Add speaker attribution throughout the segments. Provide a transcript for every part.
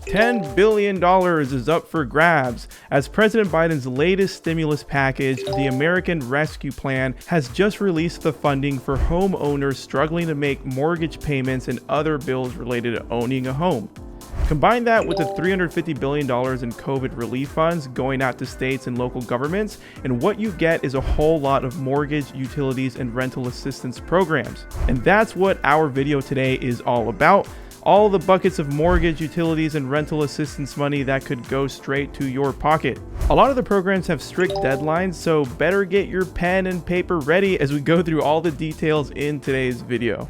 Speaker 1: $10 billion is up for grabs as President Biden's latest stimulus package, the American Rescue Plan, has just released the funding for homeowners struggling to make mortgage payments and other bills related to owning a home. Combine that with the $350 billion in COVID relief funds going out to states and local governments, and what you get is a whole lot of mortgage, utilities, and rental assistance programs. And that's what our video today is all about. All the buckets of mortgage, utilities, and rental assistance money that could go straight to your pocket. A lot of the programs have strict deadlines, so better get your pen and paper ready as we go through all the details in today's video.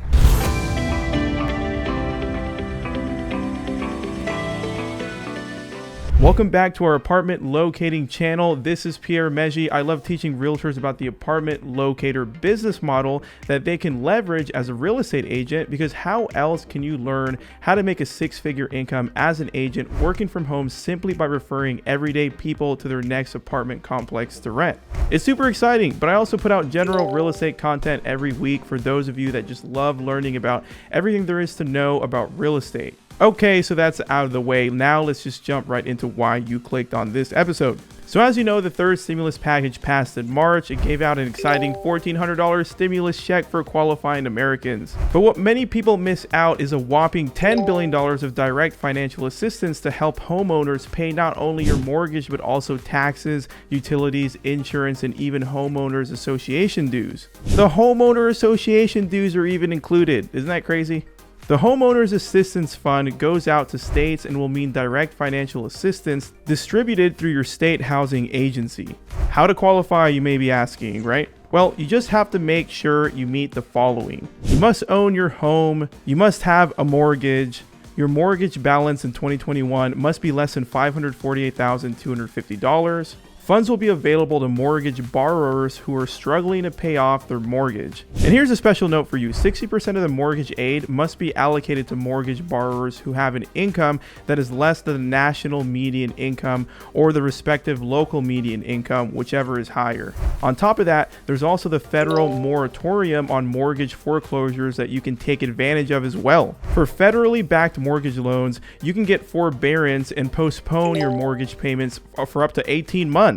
Speaker 1: Welcome back to our apartment locating channel. This is Pierre Meji. I love teaching realtors about the apartment locator business model that they can leverage as a real estate agent, because how else can you learn how to make a six-figure income as an agent working from home simply by referring everyday people to their next apartment complex to rent? It's super exciting, but I also put out general real estate content every week for those of you that just love learning about everything there is to know about real estate. Okay, so that's out of the way. Now let's just jump right into why you clicked on this episode. So as you know, the third stimulus package passed in March. It gave out an exciting $1,400 stimulus check for qualifying Americans. But what many people miss out is a whopping $10 billion of direct financial assistance to help homeowners pay not only your mortgage, but also taxes, utilities, insurance, and even homeowners association dues. The homeowner association dues are even included. Isn't that crazy? The Homeowners Assistance Fund goes out to states and will mean direct financial assistance distributed through your state housing agency. How to qualify, you may be asking, right? Well, you just have to make sure you meet the following. You must own your home. You must have a mortgage. Your mortgage balance in 2021 must be less than $548,250. Funds will be available to mortgage borrowers who are struggling to pay off their mortgage. And here's a special note for you. 60% of the mortgage aid must be allocated to mortgage borrowers who have an income that is less than the national median income or the respective local median income, whichever is higher. On top of that, there's also the federal moratorium on mortgage foreclosures that you can take advantage of as well. For federally backed mortgage loans, you can get forbearance and postpone your mortgage payments for up to 18 months.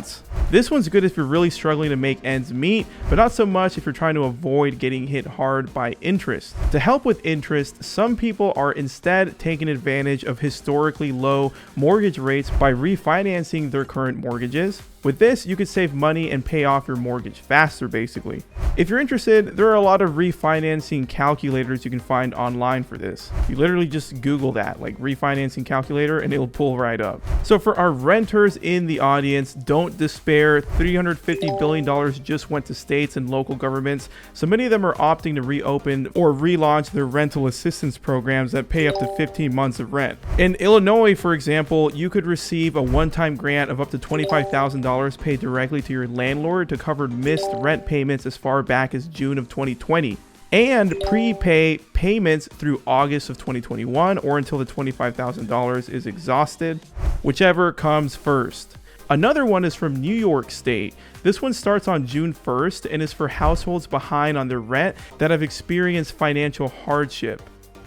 Speaker 1: This one's good if you're really struggling to make ends meet, but not so much if you're trying to avoid getting hit hard by interest. To help with interest, some people are instead taking advantage of historically low mortgage rates by refinancing their current mortgages. With this, you could save money and pay off your mortgage faster, basically. If you're interested, there are a lot of refinancing calculators you can find online for this. You literally just Google that, like refinancing calculator, and it'll pull right up. So for our renters in the audience, don't despair. $350 billion just went to states and local governments. So many of them are opting to reopen or relaunch their rental assistance programs that pay up to 15 months of rent. In Illinois, for example, you could receive a one-time grant of up to $25,000 paid directly to your landlord to cover missed rent payments as far back as June of 2020, and prepay payments through August of 2021 or until the $25,000 is exhausted, whichever comes first. Another one is from New York State. This one starts on June 1st and is for households behind on their rent that have experienced financial hardship.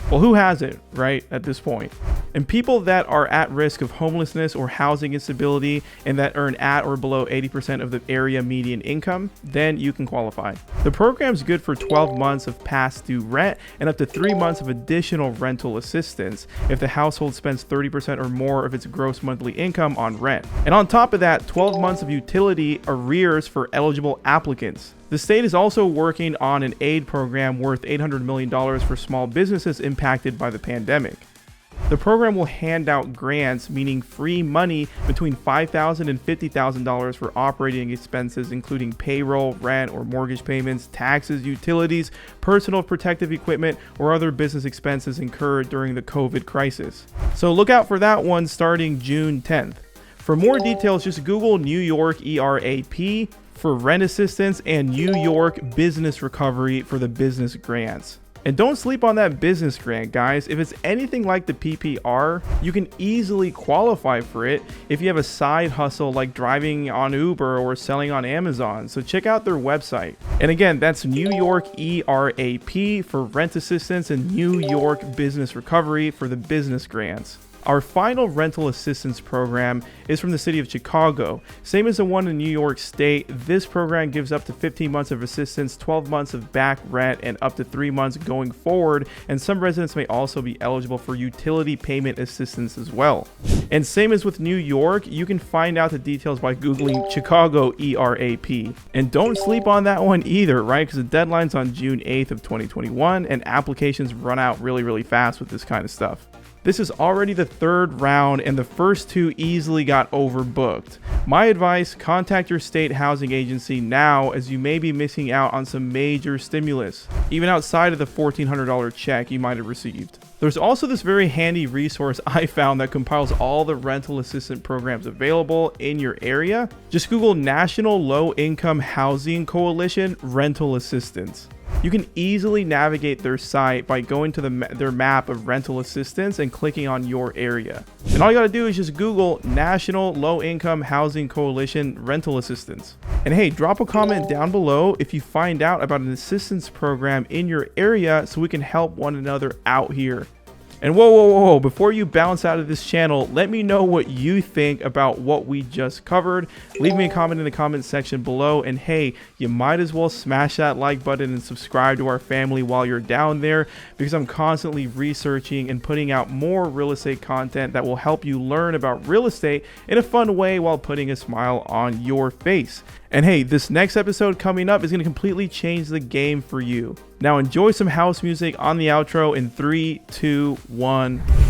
Speaker 1: Well, who hasn't, right, at this point? And people that are at risk of homelessness or housing instability and that earn at or below 80% of the area median income, then you can qualify. The program's good for 12 months of past due rent and up to 3 months of additional rental assistance if the household spends 30% or more of its gross monthly income on rent. And on top of that, 12 months of utility arrears for eligible applicants. The state is also working on an aid program worth $800 million for small businesses impacted by the pandemic. The program will hand out grants, meaning free money between $5,000 and $50,000 for operating expenses, including payroll, rent or mortgage payments, taxes, utilities, personal protective equipment, or other business expenses incurred during the COVID crisis. So look out for that one starting June 10th. For more details, just Google New York ERAP for rent assistance and New York business recovery for the business grants. And don't sleep on that business grant, guys. If it's anything like the PPR, you can easily qualify for it if you have a side hustle like driving on Uber or selling on Amazon. So check out their website. And again, that's New York ERAP for rent assistance and New York business recovery for the business grants. Our final rental assistance program is from the city of Chicago. Same as the one in New York State, this program gives up to 15 months of assistance, 12 months of back rent, and up to 3 months going forward. And some residents may also be eligible for utility payment assistance as well. And same as with New York, you can find out the details by Googling Chicago ERAP. And don't sleep on that one either, right? Because the deadline's on June 8th of 2021, and applications run out really fast with this kind of stuff. This is already the third round, and the first two easily got overbooked. My advice, contact your state housing agency now, as you may be missing out on some major stimulus, even outside of the $1,400 check you might have received. There's also this very handy resource I found that compiles all the rental assistance programs available in your area. Just Google National Low Income Housing Coalition Rental Assistance. You can easily navigate their site by going to their map of rental assistance and clicking on your area. And all you gotta do is just Google National Low Income Housing Coalition Rental Assistance. And hey, drop a comment down below if you find out about an assistance program in your area so we can help one another out here. And whoa, before you bounce out of this channel, let me know what you think about what we just covered. Leave me a comment in the comment section below, and hey, you might as well smash that like button and subscribe to our family while you're down there, because I'm constantly researching and putting out more real estate content that will help you learn about real estate in a fun way while putting a smile on your face. And hey, this next episode coming up is going to completely change the game for you. Now enjoy some house music on the outro in 3, 2, 1.